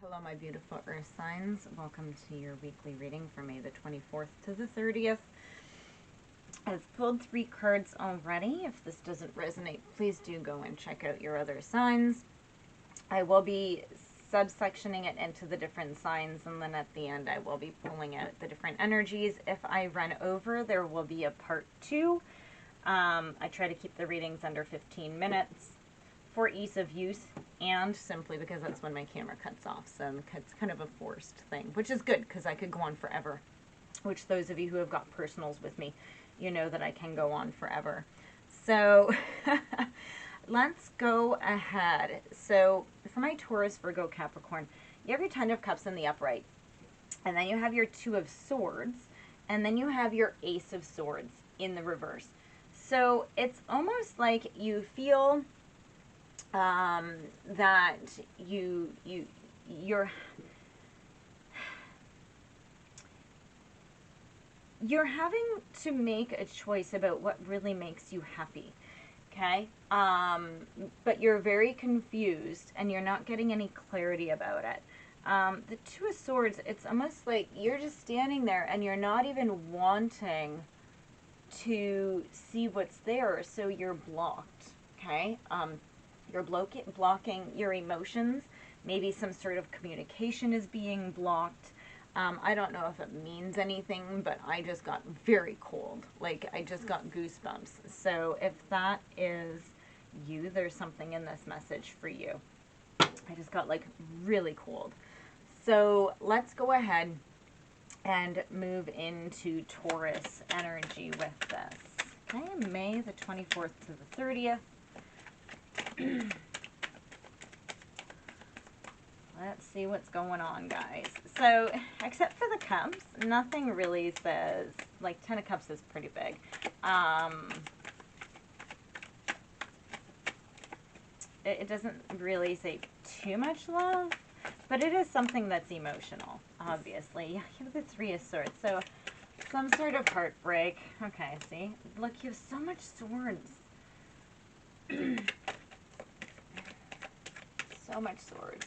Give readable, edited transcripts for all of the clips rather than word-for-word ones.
Hello, my beautiful earth signs. Welcome to your weekly reading for May the 24th to the 30th. I've pulled 3 cards already. If this doesn't resonate, please do go and check out your other signs. I will be subsectioning it into the different signs, and then at the end I will be pulling out the different energies. If I run over, there will be a part 2. I try to keep the readings under 15 minutes. For ease of use, and simply because that's when my camera cuts off. So it's kind of a forced thing, which is good because I could go on forever. Which those of you who have got personals with me, you know that I can go on forever. So let's go ahead. So for my Taurus, Virgo, Capricorn, you have your Ten of Cups in the upright. And then you have your Two of Swords. And then you have your Ace of Swords in the reverse. So it's almost like you feel that you're having to make a choice about what really makes you happy, okay? But you're very confused and you're not getting any clarity about it. The Two of Swords, it's almost like you're just standing there and you're not even wanting to see what's there, so you're blocked, okay? You're blocking your emotions. Maybe some sort of communication is being blocked. I don't know if it means anything, but I just got very cold. Like, I just got goosebumps. So if that is you, there's something in this message for you. I just got, like, really cold. So let's go ahead and move into Taurus energy with this. Okay, May the 24th to the 30th. Let's see what's going on, guys. So, except for the cups, nothing really says, like, Ten of Cups is pretty big. It doesn't really say too much love, but it is something that's emotional, obviously. You have the Three of Swords, so some sort of heartbreak. Okay, see? Look, you have so much swords. So much swords.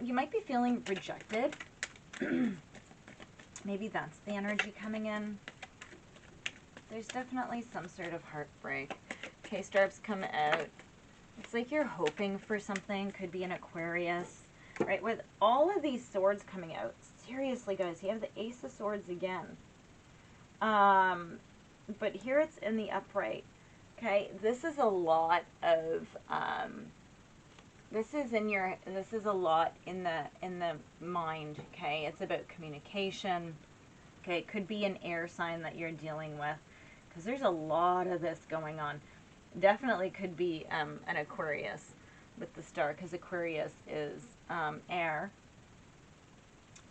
You might be feeling rejected. Maybe that's the energy coming in. There's definitely some sort of heartbreak. K-stars come out. It's like you're hoping for something. Could be an Aquarius. Right? With all of these swords coming out. Seriously, guys. You have the Ace of Swords again. But here it's in the upright. Okay, this is a lot of this is a lot in the mind, okay? It's about communication. Okay, it could be an air sign that you're dealing with, because there's a lot of this going on. Definitely could be an Aquarius with the star, because Aquarius is air.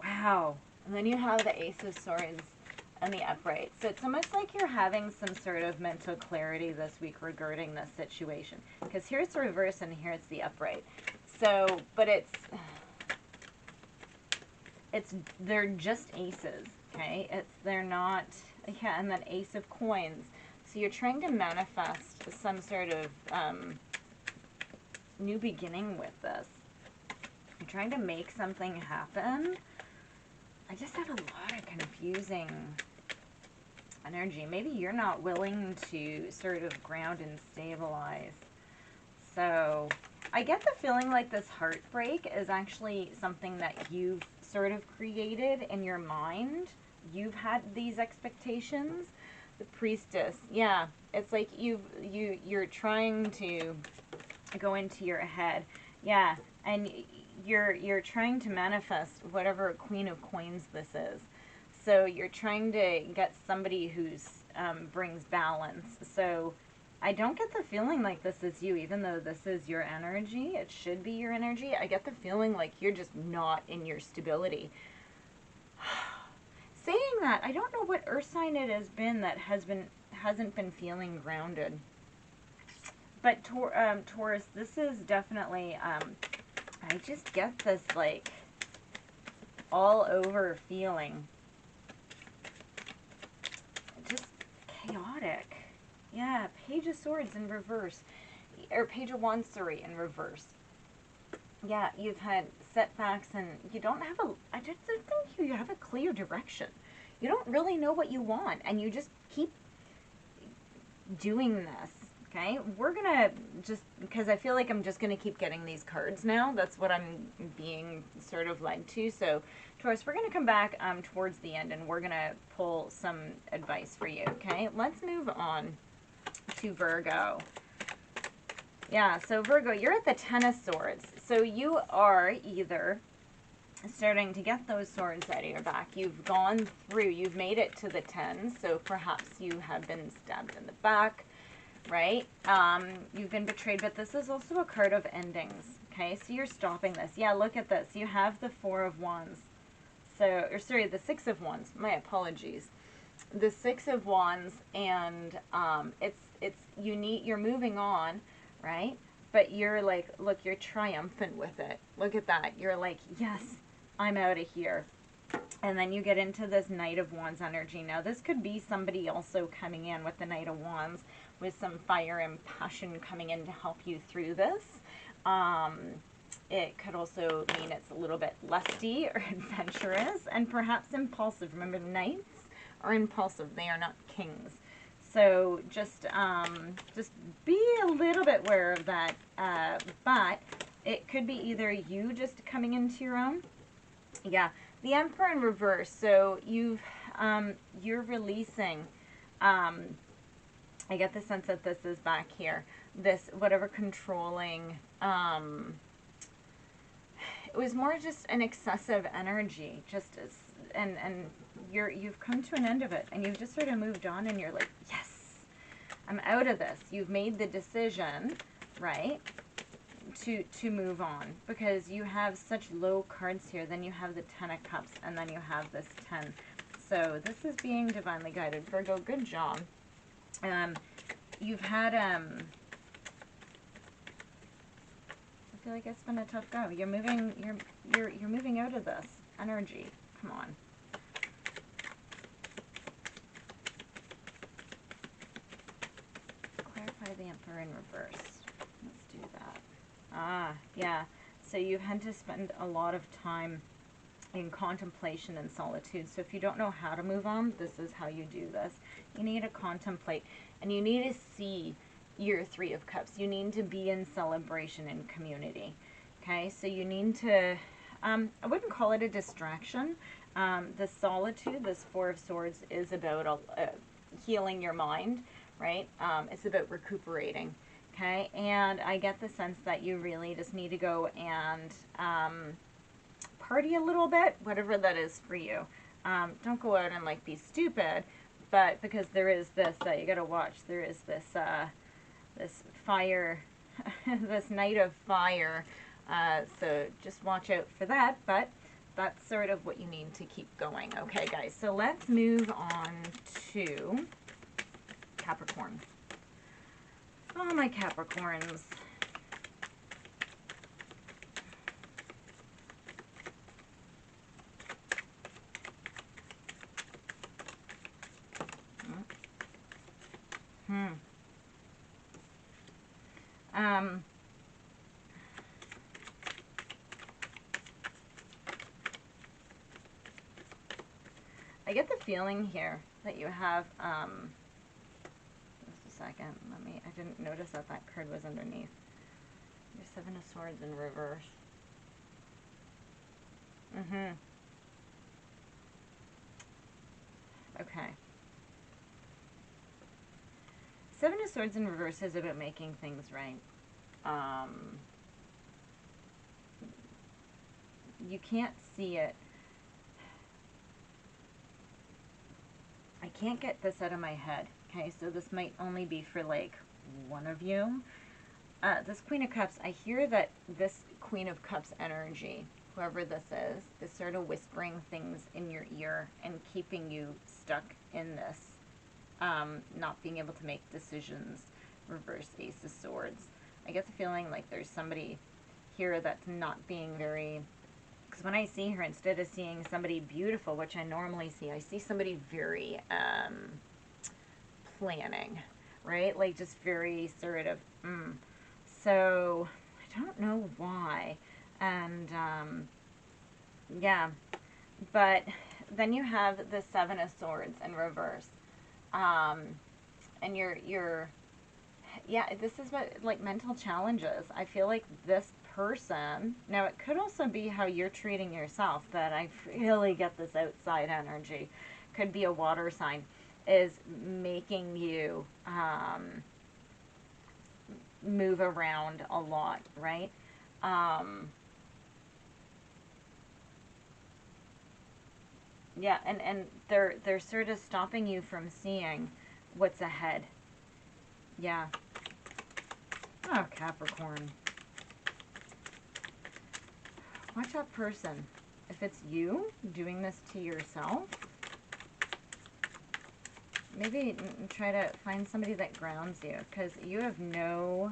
Wow. And then you have the Ace of Swords and the upright. So it's almost like you're having some sort of mental clarity this week regarding this situation. Because here it's the reverse and here it's the upright. So, but they're just aces, okay? They're not, yeah, and then Ace of Coins. So you're trying to manifest some sort of new beginning with this. You're trying to make something happen. I just have a lot of confusing energy. Maybe you're not willing to sort of ground and stabilize. So I get the feeling like this heartbreak is actually something that you've sort of created in your mind. You've had these expectations. The Priestess, yeah, it's like you're trying to go into your head, yeah, and you're trying to manifest whatever Queen of Coins this is. So you're trying to get somebody who's brings balance. So I don't get the feeling like this is you, even though this is your energy. It should be your energy. I get the feeling like you're just not in your stability. Saying that, I don't know what earth sign it has been that hasn't been feeling grounded. But Taurus, this is definitely, I just get this like all over feeling. Just chaotic. Yeah, Page of Swords in reverse. Or Page of Wands, sorry, in reverse. Yeah, you've had setbacks and you don't have I just don't think you have a clear direction. You don't really know what you want and you just keep doing this. Okay, we're gonna just, because I feel like I'm just gonna keep getting these cards now. That's what I'm being sort of led to. So, Taurus, we're gonna come back towards the end and we're gonna pull some advice for you. Okay, let's move on to Virgo. Yeah, so Virgo, you're at the Ten of Swords. So you are either starting to get those swords out of your back. You've gone through, you've made it to the 10, so perhaps you have been stabbed in the back, right? You've been betrayed, but this is also a card of endings, okay? So you're stopping this. Yeah, look at this. You have the Four of Wands. So, or sorry, the Six of Wands. My apologies. The Six of Wands, and you're moving on, right? But you're like, look, you're triumphant with it. Look at that. You're like, yes, I'm out of here. And then you get into this Knight of Wands energy. Now, this could be somebody also coming in with the Knight of Wands with some fire and passion coming in to help you through this. It could also mean it's a little bit lusty or adventurous and perhaps impulsive. Remember, knights are impulsive. They are not kings. So just be a little bit aware of that. But it could be either you just coming into your own. Yeah, the Emperor in reverse. So you're releasing. I get the sense that this is back here. This whatever controlling. It was more just an excessive energy, just as and you've come to an end of it, and you've just sort of moved on, and you're like, yes, I'm out of this. You've made the decision, right, to move on, because you have such low cards here. Then you have the Ten of Cups, and then you have this 10. So this is being divinely guided. Virgo, good job. You've had I feel like it's been a tough go. You're moving out of this energy. Come on. Clarify the Emperor in reverse. Let's do that. Ah, yeah. So you've had to spend a lot of time in contemplation and solitude. So if you don't know how to move on, this is how you do this. You need to contemplate, and you need to see your Three of Cups. You need to be in celebration and community. Okay, so you need to, I wouldn't call it a distraction. The solitude, this Four of Swords, is about healing your mind, right? It's about recuperating. Okay, and I get the sense that you really just need to go and party a little bit, whatever that is for you. Don't go out and like be stupid, but because there is this that you got to watch. There is this this fire, this Knight of Fire. So just watch out for that. But that's sort of what you need to keep going. Okay, guys. So let's move on to Capricorn. Oh, my Capricorns. I get the feeling here that you have, just a second, I didn't notice that that card was underneath. Your Seven of Swords in reverse. Okay. Seven of Swords in reverse is about making things right. You can't see it. I can't get this out of my head. Okay, so this might only be for like one of you. This Queen of Cups, I hear that this Queen of Cups energy, whoever this is sort of whispering things in your ear and keeping you stuck in this, not being able to make decisions. Reverse Ace of Swords. I get the feeling like there's somebody here that's not being very, because when I see her, instead of seeing somebody beautiful, which I normally see, I see somebody very planning, right? Like just very sort of, So I don't know why. And yeah, but then you have the Seven of Swords in reverse. And yeah, this is what, like, mental challenges. I feel like this person, now it could also be how you're treating yourself, but I really get this outside energy. Could be a water sign, is making you move around a lot, right? Yeah, and they're sort of stopping you from seeing what's ahead. Yeah. Oh, Capricorn. Watch that person. If it's you doing this to yourself, maybe try to find somebody that grounds you, because you have no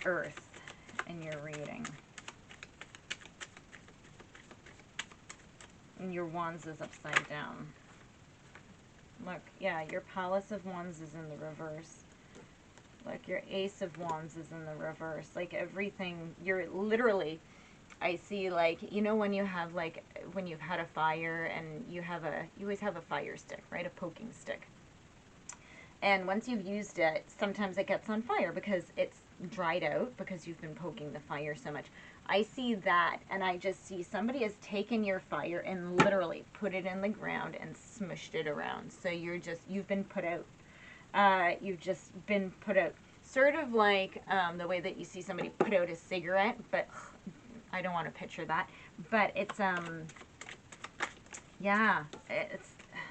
earth in your reading. And your Wands is upside down. Look, yeah, your Palace of Wands is in the reverse. Look, your Ace of Wands is in the reverse. Like, everything, you're literally, I see, like, you know, when you have, like, when you've had a fire and you always have a fire stick, right? A poking stick. And once you've used it, sometimes it gets on fire because it's dried out because you've been poking the fire so much. I see that, and I just see somebody has taken your fire and literally put it in the ground and smushed it around. So you've been put out. You've just been put out. Sort of like the way that you see somebody put out a cigarette, but I don't want to picture that. But it's, yeah, it's,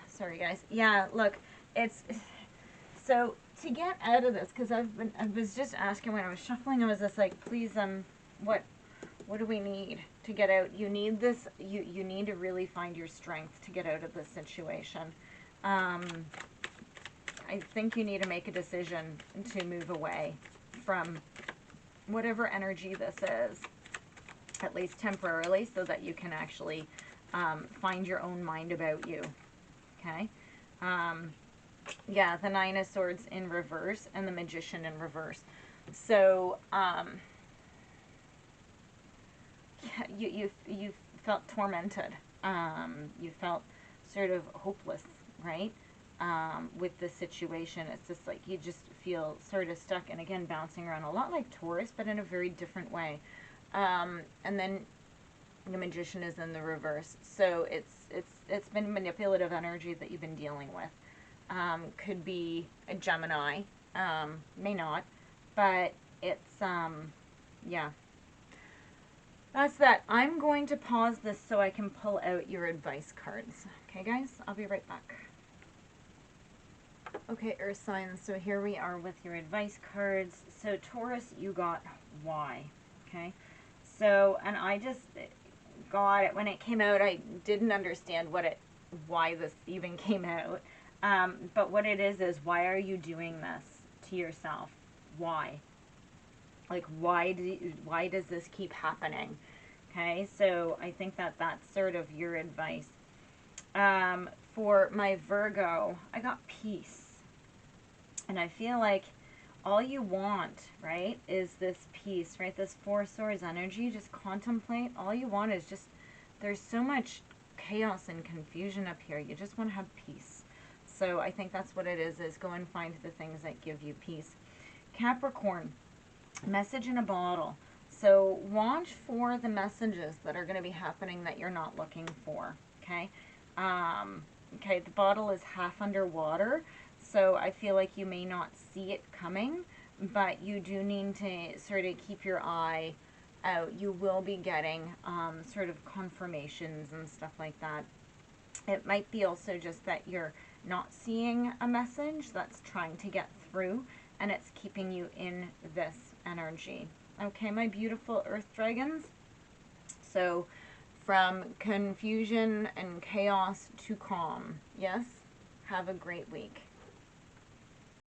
sorry guys. Yeah, look, it's, so to get out of this, because I was just asking when I was shuffling, I was just like, please, what do we need to get out? You need this, you need to really find your strength to get out of this situation. I think you need to make a decision to move away from whatever energy this is, at least temporarily, so that you can actually find your own mind about you, okay? Yeah, the Nine of Swords in reverse and the Magician in reverse. So, you felt tormented. You felt sort of hopeless, right? With the situation. It's just like you just feel sort of stuck, and again, bouncing around a lot like Taurus, but in a very different way. And then the Magician is in the reverse. So it's been manipulative energy that you've been dealing with. Could be a Gemini, may not, but it's, yeah. That's that. I'm going to pause this so I can pull out your advice cards. Okay, guys? I'll be right back. Okay, Earth signs, so here we are with your advice cards. So Taurus, you got why, okay? So, and I just got it when it came out. I didn't understand why this even came out. But what it is why are you doing this to yourself? Why? Like, why does this keep happening? Okay, so I think that's sort of your advice. For my Virgo, I got peace. And I feel like all you want, right, is this peace, right? This Four Swords energy, just contemplate. All you want is just, there's so much chaos and confusion up here. You just want to have peace. So I think that's what it is go and find the things that give you peace. Capricorn, message in a bottle. So watch for the messages that are going to be happening that you're not looking for, okay? Okay, the bottle is half underwater, so I feel like you may not see it coming, but you do need to sort of keep your eye out. You will be getting sort of confirmations and stuff like that. It might be also just that you're not seeing a message that's trying to get through, and it's keeping you in this energy. Okay, my beautiful Earth Dragons. So, from confusion and chaos to calm. Yes? Have a great week.